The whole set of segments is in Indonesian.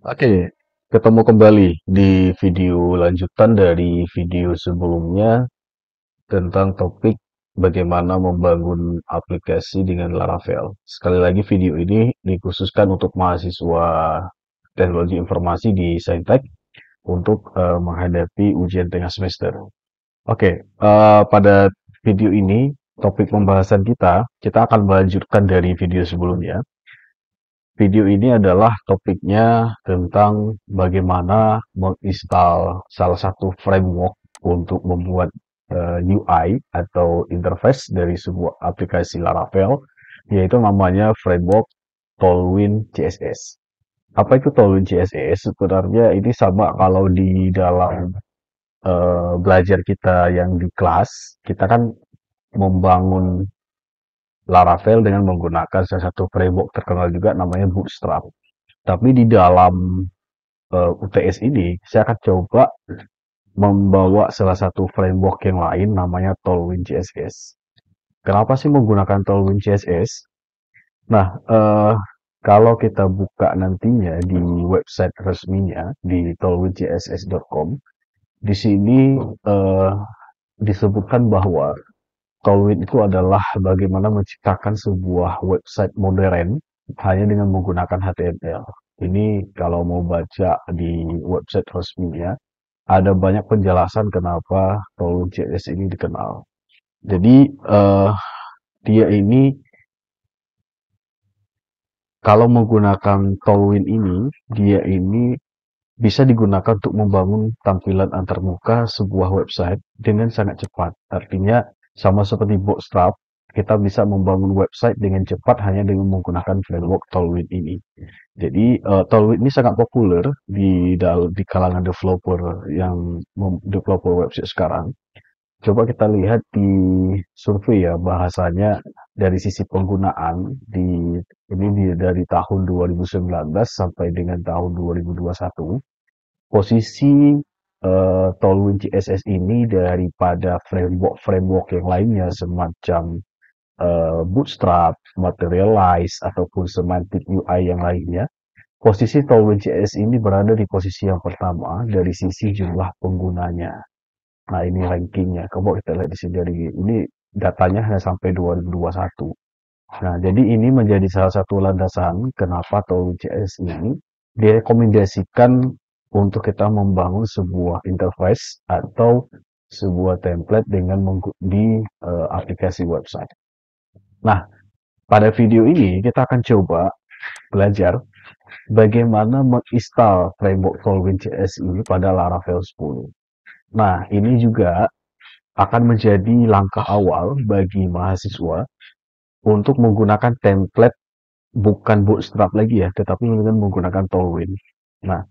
Oke, ketemu kembali di video lanjutan dari video sebelumnya tentang topik bagaimana membangun aplikasi dengan Laravel. Sekali lagi video ini dikhususkan untuk mahasiswa teknologi informasi di Saintek untuk menghadapi ujian tengah semester. Oke, pada video ini topik pembahasan kita akan melanjutkan dari video sebelumnya. Video ini adalah topiknya tentang bagaimana menginstal salah satu framework untuk membuat UI atau interface dari sebuah aplikasi Laravel, yaitu namanya framework Tailwind CSS. Apa itu Tailwind CSS? Sebenarnya ini sama kalau di dalam belajar kita yang di kelas, kita kan membangun Laravel dengan menggunakan salah satu framework terkenal juga namanya Bootstrap. Tapi di dalam UTS ini, saya akan coba membawa salah satu framework yang lain namanya Tailwind CSS. Kenapa sih menggunakan Tailwind CSS? Nah, kalau kita buka nantinya di website resminya di tailwindcss.com, di sini eh, disebutkan bahwa Tailwind itu adalah bagaimana menciptakan sebuah website modern hanya dengan menggunakan HTML. Ini kalau mau baca di website resminya, ada banyak penjelasan kenapa Tailwind CSS ini dikenal. Jadi dia ini kalau menggunakan Tailwind ini, dia ini bisa digunakan untuk membangun tampilan antarmuka sebuah website dengan sangat cepat. Artinya sama seperti Bootstrap, kita bisa membangun website dengan cepat hanya dengan menggunakan framework Tailwind ini. Jadi Tailwind ini sangat populer di kalangan developer yang developer website sekarang. Coba kita lihat di survei ya bahasanya dari sisi penggunaan dari tahun 2019 sampai dengan tahun 2021. Posisi Tailwind CSS ini daripada framework yang lainnya semacam Bootstrap, Materialize ataupun Semantic UI yang lainnya. Posisi Tailwind CSS ini berada di posisi yang pertama dari sisi jumlah penggunanya. Nah, ini rankingnya. Coba kita lihat di sini dari ini datanya hanya sampai 2021. Nah, jadi ini menjadi salah satu landasan kenapa Tailwind CSS ini direkomendasikan untuk kita membangun sebuah interface atau sebuah template dengan di aplikasi website. Nah, pada video ini kita akan coba belajar bagaimana menginstal framework Tailwind CSS ini pada Laravel 10. Nah, ini juga akan menjadi langkah awal bagi mahasiswa untuk menggunakan template bukan Bootstrap lagi ya, tetapi dengan menggunakan Tailwind. Nah,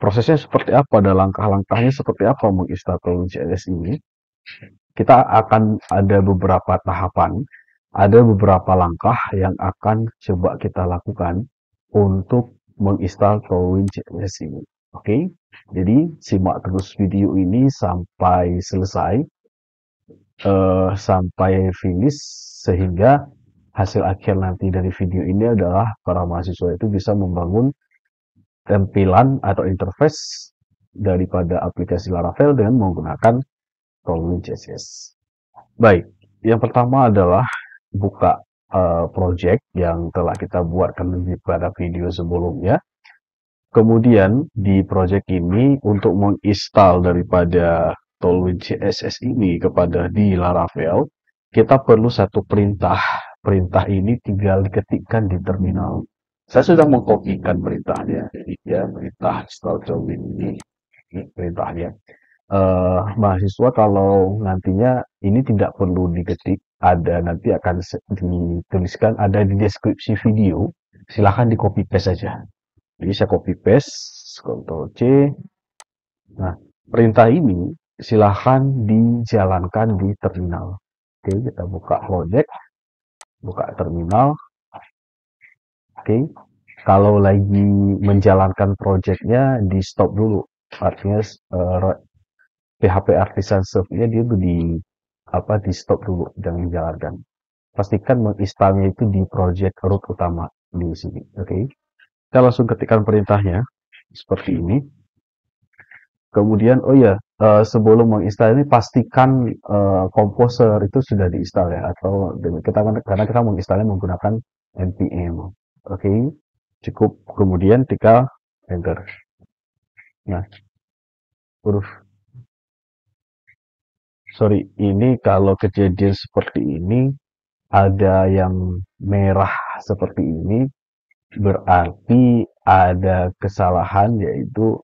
prosesnya seperti apa dan langkah-langkahnya seperti apa menginstal Tailwind CSS ini? Kita akan ada beberapa tahapan, ada beberapa langkah yang akan coba kita lakukan untuk menginstal Tailwind CSS ini. Oke, jadi simak terus video ini sampai selesai, sampai finish, sehingga hasil akhir nanti dari video ini adalah para mahasiswa itu bisa membangun tampilan atau interface daripada aplikasi Laravel dengan menggunakan Tailwind CSS. Baik, yang pertama adalah buka project yang telah kita buatkan pada video sebelumnya. Kemudian di project ini untuk menginstal daripada Tailwind CSS ini kepada di Laravel, kita perlu satu perintah. Perintah ini tinggal diketikkan di terminal. Saya sudah mengkopikan perintahnya. Jadi ya perintah install Tailwind ini perintahnya. Mahasiswa kalau nantinya ini tidak perlu diketik, ada nanti akan dituliskan ada di deskripsi video. Silahkan di copy paste saja. Jadi saya copy paste, Ctrl C. Nah, perintah ini silahkan dijalankan di terminal. Oke, kita buka project, buka terminal. Oke, kalau lagi menjalankan projectnya di stop dulu. Artinya PHP Artisan Serve-nya dia tuh di stop dulu, jangan dijalankan. Pastikan menginstalnya itu di project root utama di sini. Oke, kita langsung ketikkan perintahnya. seperti ini. Kemudian, oh ya, sebelum menginstal ini pastikan Composer itu sudah diinstal ya, atau karena kita menginstalnya menggunakan npm. Oke, cukup. Kemudian tinggal enter. Nah, huruf sorry, ini kalau kejadian seperti ini ada yang merah seperti ini, berarti ada kesalahan, yaitu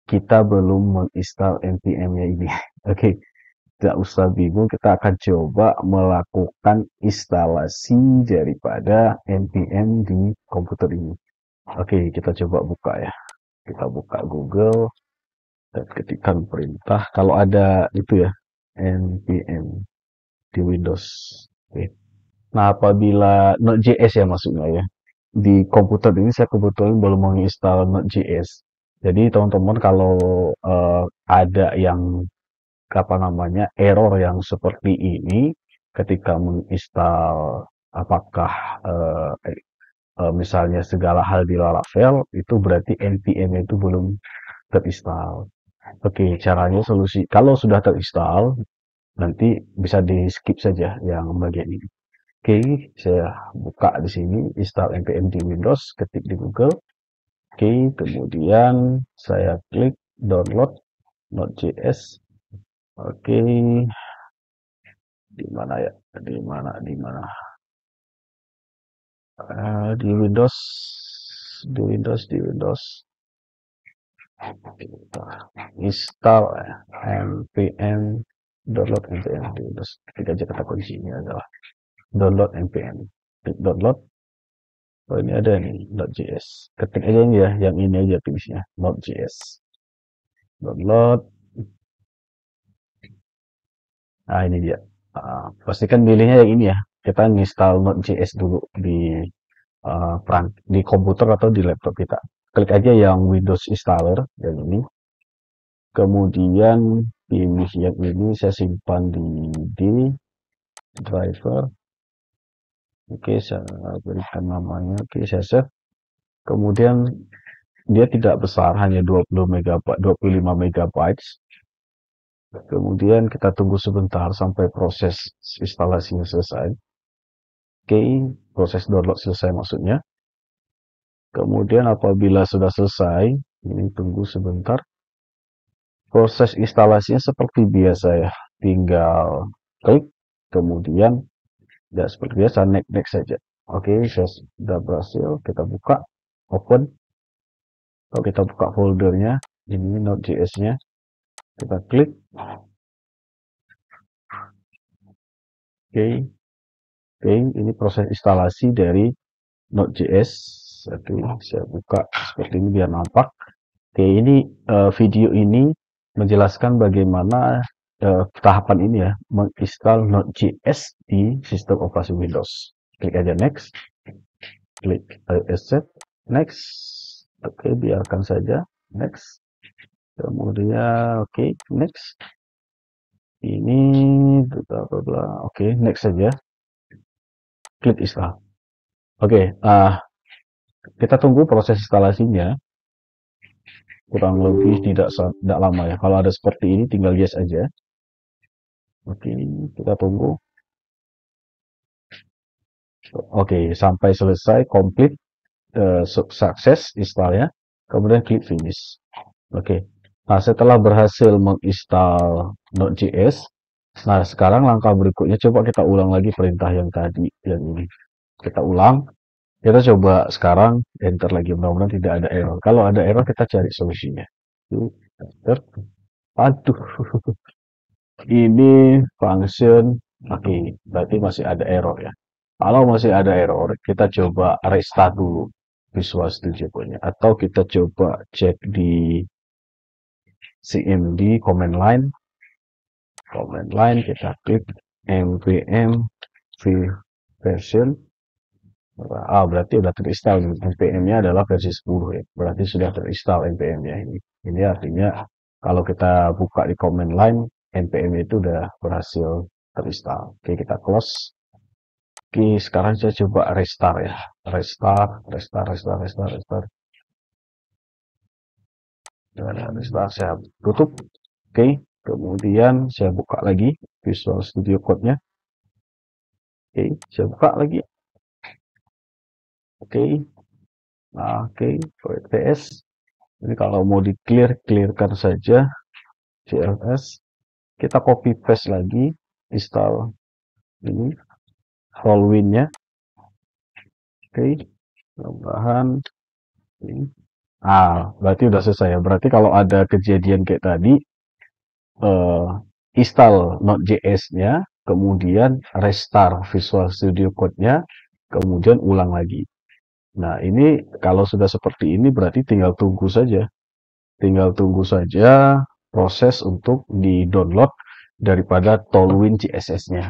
kita belum menginstal npm-nya ini. Oke, tidak usah bingung, kita akan coba melakukan instalasi daripada npm di komputer ini. Oke, kita coba buka ya. Kita buka Google dan ketikkan perintah. Kalau ada itu ya, npm di Windows. Oke. Nah, apabila Node.js ya maksudnya ya. Di komputer ini saya kebetulan belum menginstal Node.js. Jadi teman-teman kalau ada yang apa namanya error yang seperti ini ketika menginstal, apakah misalnya segala hal di Laravel, itu berarti npm itu belum terinstall. Oke, caranya solusi kalau sudah terinstall nanti bisa di skip saja yang bagian ini. Oke, saya buka di sini install npm di Windows, ketik di Google. Oke, kemudian saya klik download Node.js. Oke, di mana ya? Di mana? Di Windows, di Windows. Kita install npm download npm di Windows. Ketik aja kata kuncinya adalah download npm. Klik download. Oh, ini ada nih Node.js. Ketik aja ini ya, yang ini aja tulisnya Node.js. Download. Nah, ini dia. Pastikan pilihnya yang ini ya. Kita install Node.js dulu di di komputer atau di laptop kita. Klik aja yang Windows installer yang ini. Kemudian pilih yang ini, saya simpan di driver. Oke, saya berikan namanya. Oke, saya save. Kemudian dia tidak besar, hanya 20 megabyte, 25 megabytes. Kemudian kita tunggu sebentar sampai proses instalasinya selesai. Oke, proses download selesai maksudnya. Kemudian apabila sudah selesai, ini tunggu sebentar. Proses instalasinya seperti biasa ya, tinggal klik, kemudian ya seperti biasa next saja. Oke, saya sudah berhasil. Kita buka, open. Kalau kita buka foldernya, ini Node.js-nya, kita klik. Oke, ini proses instalasi dari Node.js. Oke, saya buka seperti ini biar nampak. Oke, ini video ini menjelaskan bagaimana tahapan ini ya, menginstal Node.js di sistem operasi Windows. Klik aja next, klik accept, next. Oke, biarkan saja, next. Kemudian oke, next. Ini bla bla bla. Oke, next saja. Klik install. Oke, kita tunggu proses instalasinya. Kurang lebih tidak lama ya. Kalau ada seperti ini tinggal yes aja. Oke, kita tunggu. Oke, sampai selesai complete sukses installnya. Kemudian klik finish. Oke. Nah, setelah berhasil menginstal Node.js, nah sekarang langkah berikutnya coba kita ulang lagi perintah yang tadi, yang ini. Kita ulang. Kita coba sekarang enter lagi, mudah-mudahan tidak ada error. Kalau ada error kita cari solusinya. Enter. Aduh, ini function. Oke, berarti masih ada error ya. Kalau masih ada error, kita coba restart dulu Visual Studio punya. Atau kita coba cek di cmd command line. Command line kita klik npm version. Berarti sudah terinstall. npm-nya adalah versi 10 ya. Berarti sudah terinstall npm-nya ini. Ini artinya kalau kita buka di command line, npm itu sudah berhasil terinstall. Oke, kita close. Oke, sekarang saya coba restart ya. Restart. Setelah saya tutup, oke, kemudian saya buka lagi Visual Studio Code-nya, oke, saya buka lagi, oke, nah, oke, PS. Ini kalau mau di clearkan saja CLS, kita copy paste lagi, install ini Tailwind-nya, oke, tambahan ini. Berarti udah selesai ya. Berarti kalau ada kejadian kayak tadi, eh, install Node.js-nya, kemudian restart Visual Studio Code-nya, kemudian ulang lagi. Nah, ini kalau sudah seperti ini berarti tinggal tunggu saja. Tinggal tunggu saja proses untuk di-download daripada Tailwind CSS-nya.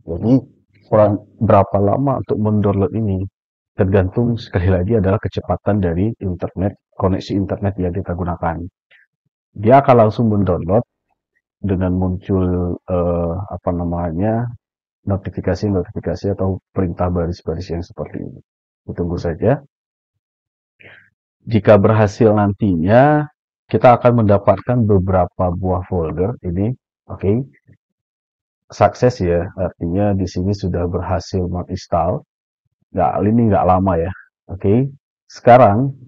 Jadi, kurang berapa lama untuk mendownload ini? Tergantung sekali lagi adalah kecepatan dari internet, koneksi internet yang kita gunakan. Dia akan langsung mendownload dengan muncul apa namanya notifikasi-notifikasi atau perintah baris-baris yang seperti ini. Tunggu saja. Jika berhasil nantinya, kita akan mendapatkan beberapa buah folder ini. Oke, sukses ya. Artinya di sini sudah berhasil menginstal. Ini nggak lama ya. Oke, sekarang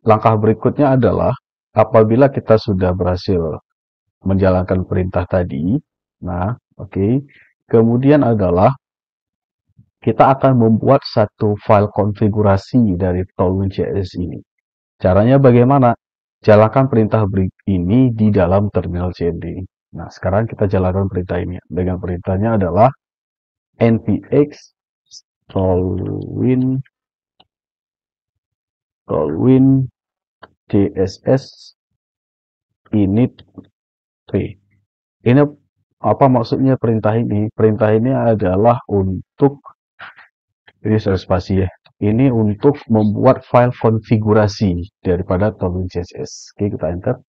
langkah berikutnya adalah apabila kita sudah berhasil menjalankan perintah tadi. Nah, oke. Kemudian adalah kita akan membuat satu file konfigurasi dari Tailwind.js ini. Caranya bagaimana? Jalankan perintah break ini di dalam terminal cmd. Nah, sekarang kita jalankan perintah ini. Dengan perintahnya adalah npx tailwind css init p. Ini apa maksudnya perintah ini? Perintah ini adalah untuk ini spasi ya. Ini untuk membuat file konfigurasi daripada Tailwind CSS. Oke, kita enter.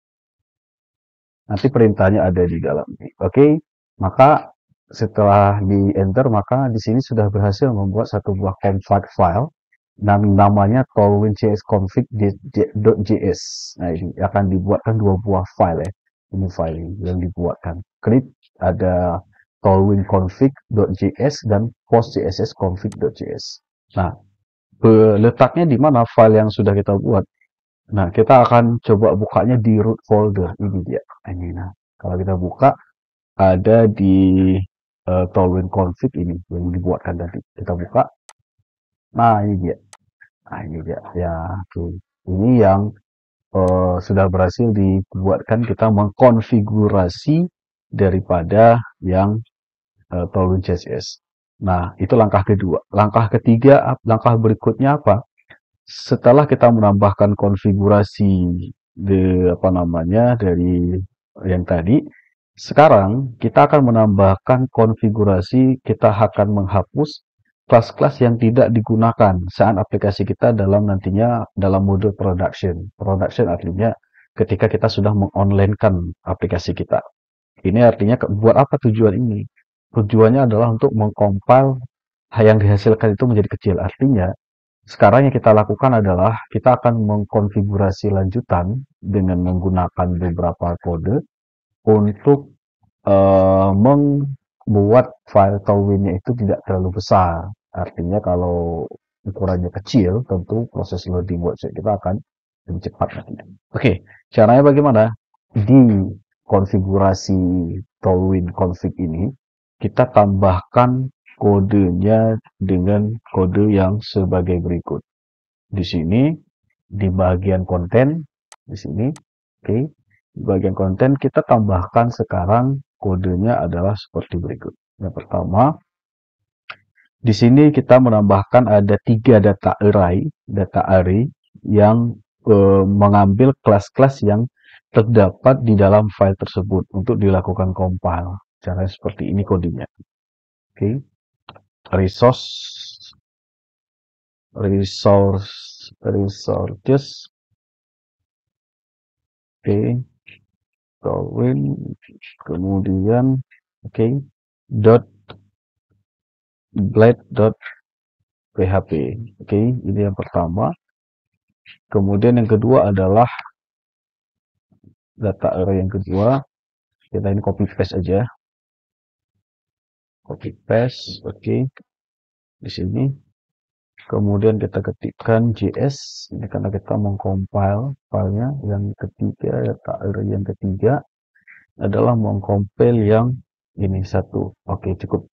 Nanti perintahnya ada di dalam ini. Oke, maka setelah di enter, maka di sini sudah berhasil membuat satu buah config file dan namanya tailwind.csconfig.js. Nah, ini akan dibuatkan dua buah file ya. Ini file yang dibuatkan. Klik ada tailwind config.js dan post.css config.js. Nah, letaknya di mana file yang sudah kita buat? Nah, kita akan coba bukanya di root folder. Ini dia. Ini. Nah, kalau kita buka, ada di Tailwind config ini yang dibuatkan tadi. Kita buka. Nah, ini dia. Nah, ini dia. Ya, tuh. Ini yang sudah berhasil dibuatkan. Kita mengkonfigurasi daripada yang Tailwind CSS. Nah, itu langkah kedua. Langkah ketiga, langkah berikutnya apa? Setelah kita menambahkan konfigurasi dari yang tadi, sekarang kita akan menambahkan konfigurasi, kita akan menghapus kelas-kelas yang tidak digunakan saat aplikasi kita nantinya dalam mode production. Production artinya ketika kita sudah mengonlinekan aplikasi kita. Ini artinya buat apa tujuan ini? Tujuannya adalah untuk mengcompile yang dihasilkan itu menjadi kecil. Artinya sekarang yang kita lakukan adalah kita akan mengkonfigurasi lanjutan dengan menggunakan beberapa kode untuk membuat file Tailwind-nya itu tidak terlalu besar. Artinya kalau ukurannya kecil, tentu proses loading website kita akan lebih cepat nantinya. Oke, caranya bagaimana? Di konfigurasi Tailwind config ini, kita tambahkan kodenya dengan kode yang sebagai berikut. Di sini, di bagian konten, di sini, oke. Di bagian konten kita tambahkan sekarang kodenya adalah seperti berikut. Yang pertama, di sini kita menambahkan ada 3 data array yang mengambil kelas-kelas yang terdapat di dalam file tersebut untuk dilakukan compile. Caranya seperti ini kodenya. Oke. Resources, oke, Tailwind, kemudian oke, blade.php. Oke, ini yang pertama. Kemudian yang kedua adalah data array yang kedua, kita ini copy paste aja, copy paste, oke, di sini. Kemudian kita ketikkan JS, ini karena kita mengcompile filenya. Yang ketiga, data array yang ketiga adalah mengcompile yang ini satu. Oke, cukup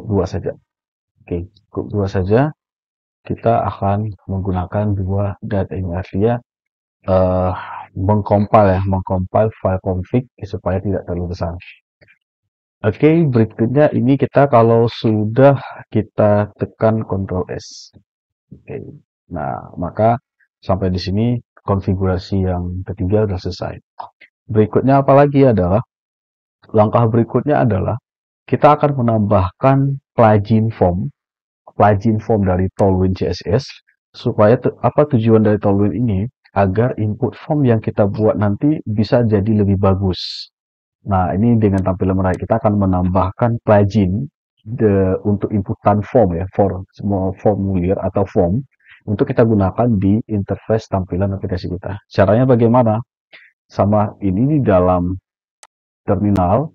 dua saja. Oke, cukup dua saja. Kita akan menggunakan dua data ini, artinya mengcompile file config supaya tidak terlalu besar. Oke, berikutnya ini kita kalau sudah kita tekan Ctrl S. Oke. Nah, maka sampai di sini konfigurasi yang ketiga sudah selesai. Berikutnya apalagi adalah langkah berikutnya adalah kita akan menambahkan plugin form dari Tailwind CSS supaya apa tujuan dari Tailwind ini agar input form yang kita buat nanti bisa jadi lebih bagus. Nah, ini dengan tampilan menarik kita akan menambahkan plugin untuk inputan form ya, for semua formulir atau form untuk kita gunakan di interface tampilan aplikasi kita. Caranya bagaimana? Sama ini di dalam terminal,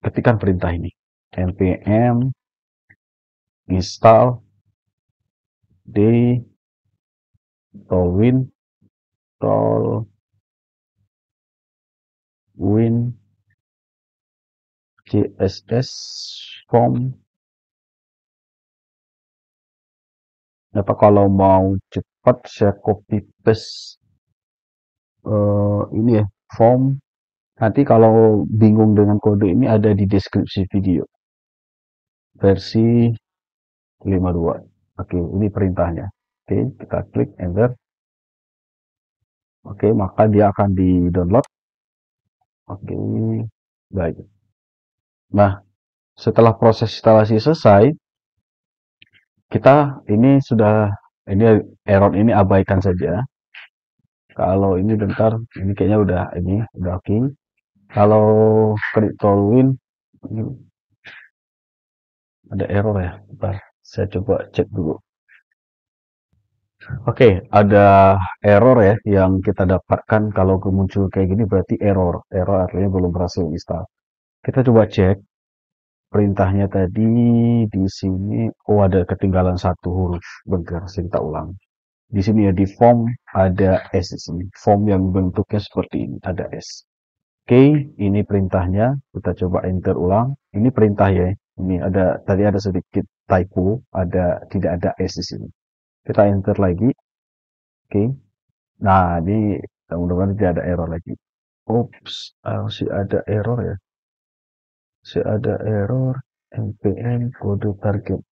ketikkan perintah ini npm install Tailwind CSS form. Apa kalau mau cepat saya copy paste ini ya, form. Nanti kalau bingung dengan kode ini ada di deskripsi video versi 52. Oke, ini perintahnya. Oke, kita klik enter. Oke, maka dia akan di download. Oke, baik. Nah, setelah proses instalasi selesai, kita ini error ini abaikan saja. Kalau ini bentar, ini kayaknya udah oke. Kalau klik Tailwind ini ada error ya. Bentar, saya coba cek dulu. Oke, ada error ya yang kita dapatkan kalau muncul kayak gini berarti error. Error artinya belum berhasil install. Kita coba cek perintahnya tadi di sini. Oh, ada ketinggalan satu huruf. Bentar, kita ulang. Di sini ya di form ada S di sini. Form yang bentuknya seperti ini, ada S. Oke, ini perintahnya. Kita coba enter ulang. Ini perintah ya. Ini tadi ada sedikit typo, tidak ada S di sini. Kita enter lagi. Oke. Nah, ini mudah-mudahan tidak ada error lagi. Oops, masih ada error ya. Masih ada error npm kode target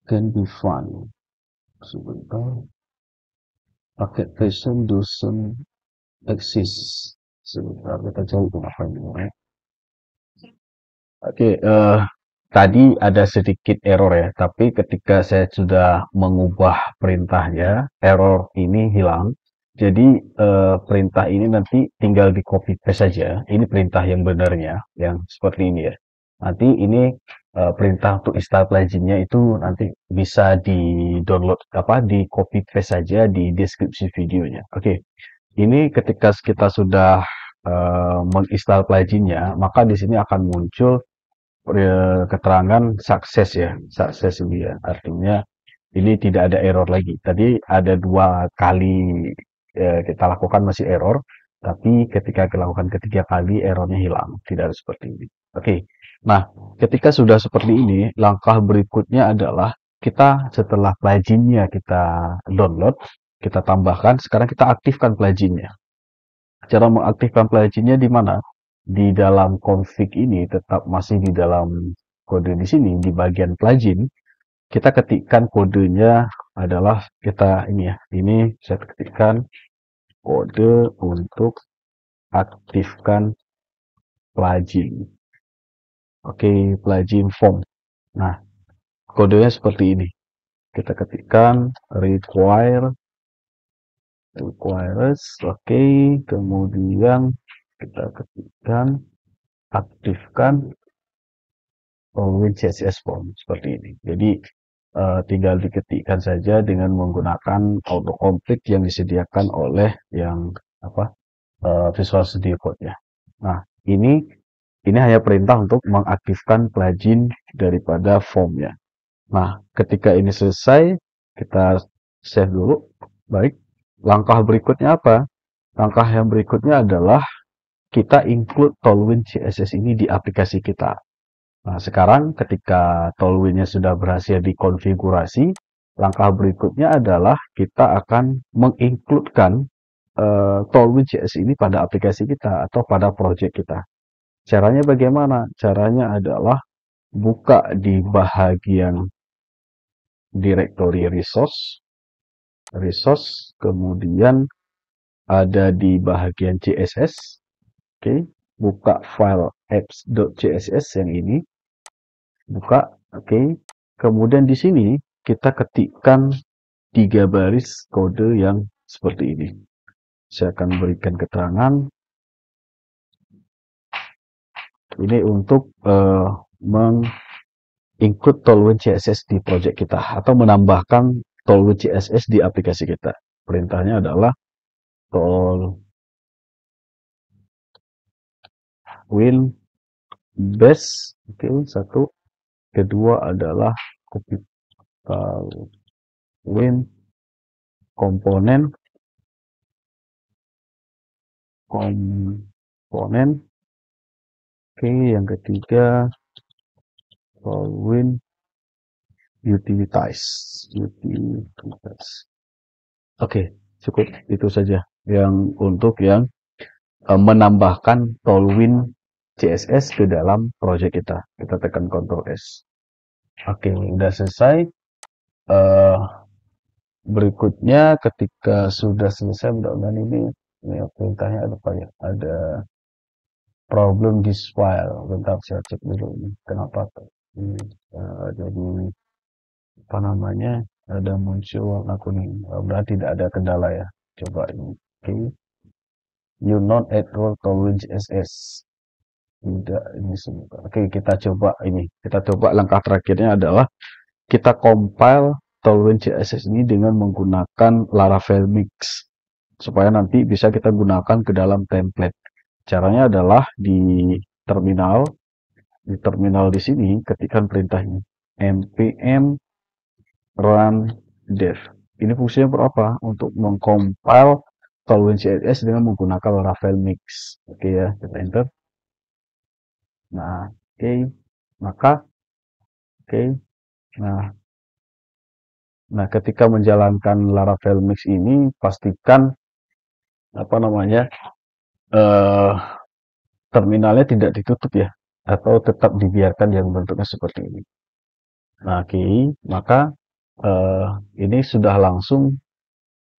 can be found. Sebentar. Paket version doesn't exist. Sebentar, kita cari apa ini. Oke, tadi ada sedikit error ya, tapi ketika saya sudah mengubah perintahnya, error ini hilang. Jadi perintah ini nanti tinggal di copy paste saja. Ini perintah yang benarnya, yang seperti ini ya. Nanti ini perintah untuk install pluginnya itu nanti bisa di download di copy paste saja di deskripsi videonya. Oke, ini ketika kita sudah menginstal pluginnya, maka di sini akan muncul keterangan sukses ya, sukses ini ya, artinya ini tidak ada error lagi. Tadi ada 2 kali kita lakukan masih error, tapi ketika kita lakukan ketiga kali errornya hilang, tidak seperti ini. Oke, nah ketika sudah seperti ini, langkah berikutnya adalah kita setelah pluginnya kita download, kita tambahkan, sekarang kita aktifkan pluginnya. Cara mengaktifkan pluginnya di mana? Di dalam config ini tetap masih di dalam kode di sini di bagian plugin. Kita ketikkan kodenya adalah ini saya ketikkan kode untuk aktifkan plugin. Oke, plugin form. Nah, kodenya seperti ini. Kita ketikkan requires, oke, kemudian kita ketikkan aktifkan Tailwind CSS form seperti ini. Jadi tinggal diketikkan saja dengan menggunakan autocomplete yang disediakan oleh yang Visual Studio Code ya. Nah, ini hanya perintah untuk mengaktifkan plugin daripada form ya. Nah, ketika ini selesai, kita save dulu. Baik, langkah berikutnya apa? Langkah yang berikutnya adalah kita include Tailwind CSS ini di aplikasi kita. Nah, sekarang ketika Tailwind-nya sudah berhasil dikonfigurasi, langkah berikutnya adalah kita akan mengincludekan Tailwind CSS ini pada aplikasi kita atau pada project kita. Caranya bagaimana? Caranya adalah buka di bahagian directory resource, kemudian ada di bahagian CSS, oke, buka file apps.css yang ini, buka, oke, kemudian di sini kita ketikkan 3 baris kode yang seperti ini. Saya akan berikan keterangan. Ini untuk include Tailwind CSS di project kita atau menambahkan Tailwind CSS di aplikasi kita. Perintahnya adalah Tailwind base, oke, satu. Kedua adalah copy Tailwind komponen, oke, yang ketiga Tailwind utilities. Oke, cukup itu saja yang untuk yang menambahkan Tailwind CSS ke dalam project kita. Kita tekan Ctrl S. Oke, udah selesai. Berikutnya ketika sudah selesai, mudah-mudahan ini perintahnya ada apa ya? Ada problem this file. Bentar saya cek dulu ini. Kenapa ini jadi apa namanya? Ada muncul warna kuning. Berarti tidak ada kendala ya. Coba ini. Oke. You not add role Tailwind CSS. Tidak, ini semua. Oke, kita coba ini. Kita coba langkah terakhirnya adalah kita compile Tailwind CSS ini dengan menggunakan Laravel Mix supaya nanti bisa kita gunakan ke dalam template. Caranya adalah di terminal di sini ketikkan perintah ini npm run dev. Ini fungsinya berapa? Untuk mengcompile Tailwind CSS dengan menggunakan Laravel Mix. Oke ya, kita enter. Nah, oke. Maka Nah, ketika menjalankan Laravel Mix ini, pastikan terminalnya tidak ditutup ya, atau tetap dibiarkan yang bentuknya seperti ini. Nah, oke, maka ini sudah langsung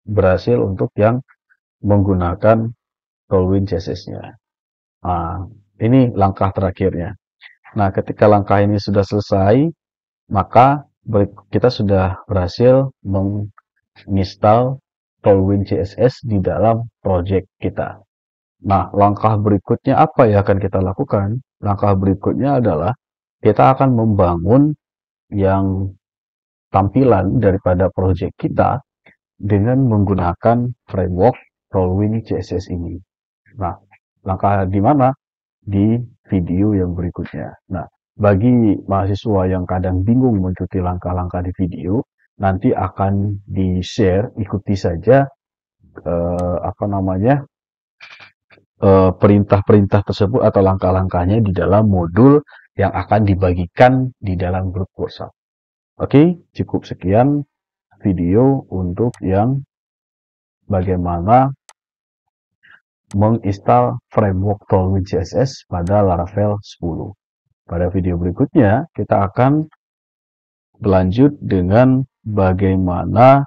berhasil untuk yang menggunakan Tailwind CSS-nya. Nah, ini langkah terakhirnya. Nah, ketika langkah ini sudah selesai, maka kita sudah berhasil menginstal Tailwind CSS di dalam project kita. Nah, langkah berikutnya apa yang akan kita lakukan? Langkah berikutnya adalah kita akan membangun yang tampilan daripada project kita dengan menggunakan framework Tailwind CSS ini. Nah, langkah di mana? Di video yang berikutnya. Nah, bagi mahasiswa yang kadang bingung mengikuti langkah-langkah di video, nanti akan di-share, ikuti saja perintah-perintah tersebut atau langkah-langkahnya di dalam modul yang akan dibagikan di dalam grup WhatsApp. Oke, cukup sekian video untuk yang bagaimana menginstal framework Tailwind CSS pada Laravel 10. Pada video berikutnya, kita akan berlanjut dengan bagaimana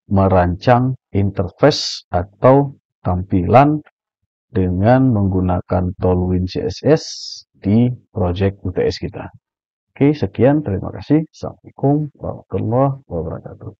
merancang interface atau tampilan dengan menggunakan Tailwind CSS di project UTS kita. Oke, sekian. Terima kasih. Assalamualaikum warahmatullahi wabarakatuh.